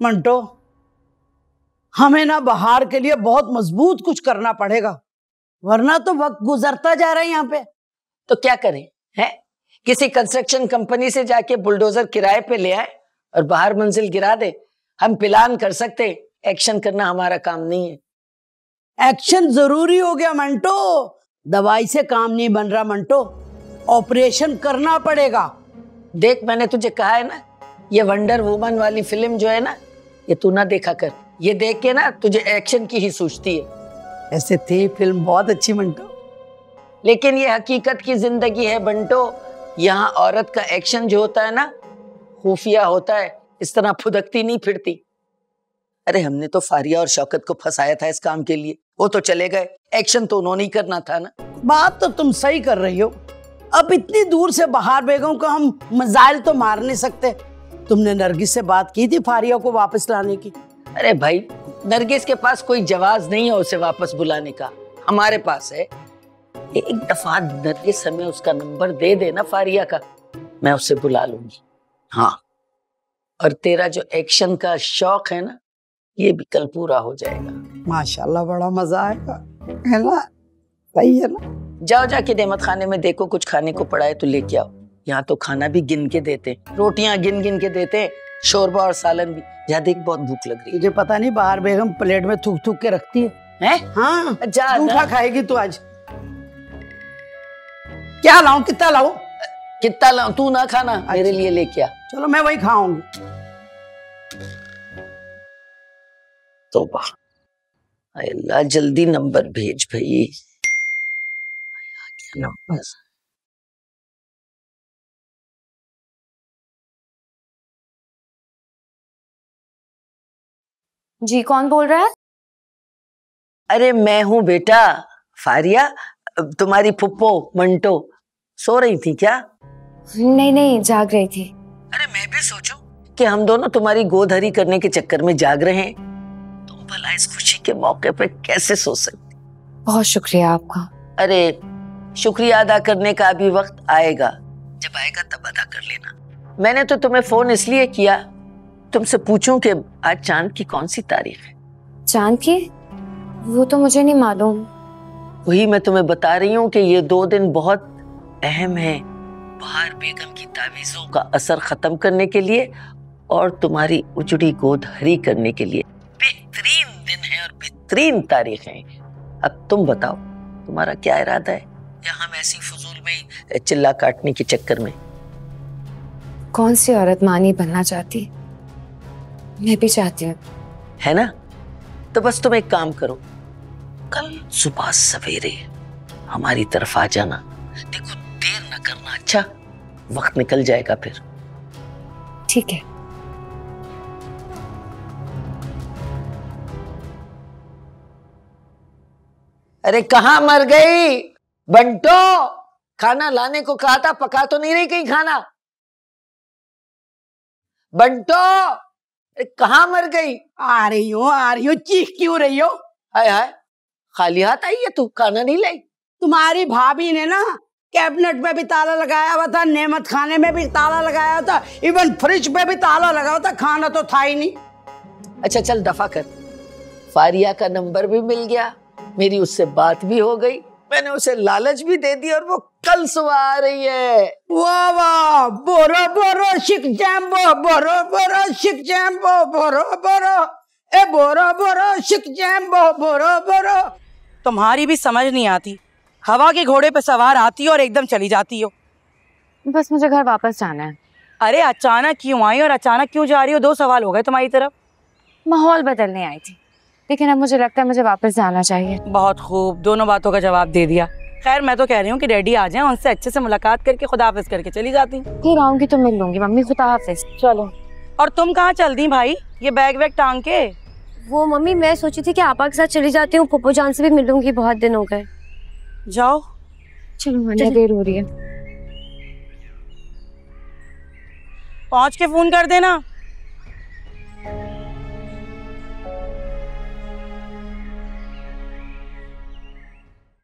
मंटो, हमें ना बाहर के लिए बहुत मजबूत कुछ करना पड़ेगा, वरना तो वक्त गुजरता जा रहा है यहाँ पे। तो क्या करें हैं? किसी कंस्ट्रक्शन कंपनी से जाके बुलडोजर किराए पे ले आए और बाहर मंजिल गिरा दे। हम प्लान कर सकते, एक्शन करना हमारा काम नहीं है। एक्शन जरूरी हो गया मंटो, दवाई से काम नहीं बन रहा मंटो, ऑपरेशन करना पड़ेगा। देख, मैंने तुझे कहा है ना, ये वंडर वुमन वाली फिल्म जो है ना, ये तू ना देखा कर। ये देख के ना तुझे एक्शन की ही सूझती है। ऐसे थी फिल्म बहुत अच्छी मंटो, लेकिन ये हकीकत की जिंदगी है बंटो। यहाँ औरत का एक्शन जो होता है ना, खुफिया होता है, इस तरह फुदकती नहीं फिरती। अरे हमने तो फारिया और शौकत को फंसाया था इस काम के लिए, वो तो चले गए, एक्शन तो उन्होंने ही करना था ना। बात तो तुम सही कर रही हो, अब इतनी दूर से बाहर बेगम को हम मिसाइल तो मार नहीं सकते। तुमने नरगिस से बात की थी फारिया को वापस लाने की? अरे भाई, नरगिस के पास कोई जवाब नहीं है उसे वापस बुलाने का, हमारे पास है। एक दफा नरगिस हमें उसका नंबर दे देना फारिया का, मैं उससे बुला लूंगी। हाँ, और तेरा जो एक्शन का शौक है ना, ये भी कल पूरा हो जाएगा। माशाल्लाह, बड़ा मजा आएगा, है ना? सही है ना? जाओ जाके नेमत खाने में देखो, कुछ खाने को पड़ा है तो लेके आओ। यहाँ तो खाना भी गिन के देते, रोटियां गिन गिन के देते, शोरबा और सालन भी। जा देख, बहुत भूख लग रही है। तुझे पता नहीं बाहर बेगम प्लेट में थूक थूक के रखती है, हैं? हाँ, जूठा खाएगी तू आज। क्या लाऊं, कितना लाऊं? कितना लाऊं? तू ना खाना, मेरे लिए लेके आ। चलो मैं वही खाऊंगी। तौबा, अल्लाह जल्दी नंबर भेज भाई। क्या नंबर? जी, कौन बोल रहा है? अरे मैं हूँ बेटा, फारिया, तुम्हारी फुप्पो मंटो। सो रही थी क्या? नहीं नहीं, जाग रही थी। अरे मैं भी सोचूं कि हम दोनों तुम्हारी गोद हरी करने के चक्कर में जाग रहे हैं। तुम भला इस खुशी के मौके पे कैसे सो सकती? बहुत शुक्रिया आपका। अरे शुक्रिया अदा करने का अभी वक्त आएगा, जब आएगा तब अदा कर लेना। मैंने तो तुम्हें फोन इसलिए किया, तुमसे पूछूं कि आज चांद की कौन सी तारीख है? चांद की? वो तो मुझे नहीं मालूम। वही मैं तुम्हें बता रही हूँ कि ये 2 दिन बहुत अहम है, बहार बेगम की तावीज़ों का असर खत्म करने के लिए और तुम्हारी उजड़ी गोद हरी करने के लिए। बेहतरीन दिन है और बेहतरीन तारीख है। अब तुम बताओ, तुम्हारा क्या इरादा है, या हम ऐसी फजूल में चिल्ला काटने के चक्कर में? कौन सी औरत मां नहीं बनना चाहती? मैं भी चाहती हूँ, है ना? तो बस तुम एक काम करो, कल सुबह सवेरे हमारी तरफ आ जाना। देखो, देर न करना, अच्छा? वक्त निकल जाएगा फिर। ठीक है। अरे कहाँ मर गई बंटो? खाना लाने को कहा था, पका तो नहीं रही कहीं खाना? बंटो, कहाँ मर गई? आ रही हो, चीख क्यों रही हो? हाय हाय, खाली हाथ आई है तू, खाना नहीं लाई? तुम्हारी भाभी ने ना कैबिनेट में भी ताला लगाया हुआ था, नेमत खाने में भी ताला लगाया हुआ था, इवन फ्रिज पे भी ताला लगा हुआ था, खाना तो था ही नहीं। अच्छा चल दफा कर, फारिया का नंबर भी मिल गया, मेरी उससे बात भी हो गई, मैंने उसे लालच भी दे दी और वो कल सुबह आ रही है। वाह वाह, बोरो बोरो शिक जैम्बो, बोरो बोरो शिक जैम्बो, बोरो बोरो, ए बोरो बोरो शिक जैम्बो, बोरो बोरो। तुम्हारी भी समझ नहीं आती, हवा के घोड़े पे सवार आती हो और एकदम चली जाती हो। बस मुझे घर वापस जाना है। अरे अचानक क्यों आई और अचानक क्यों जा रही हो? 2 सवाल हो गए तुम्हारी तरफ। माहौल बदलने आई थी, लेकिन अब मुझे लगता है मुझे वापस जाना चाहिए। बहुत खूब, दोनों बातों का जवाब दे दिया। खैर मैं तो कह रही हूँ कि डैडी आ जाएं, उनसे अच्छे से मुलाकात करके खुदाहाफिज करके चली जाती। फिर आऊंगी तो मिल लूंगी मम्मी, खुदाहाफिज। चलो। और तुम कहाँ चल दी भाई, ये बैग वैग टांग के? वो मम्मी, मैं सोची थी कि आपा के साथ चली जाती हूँ, पप्पू जान से भी मिलूंगी, बहुत दिन हो गए। जाओ। चलो मुझे देर हो रही है। पहुँच के फोन कर देना।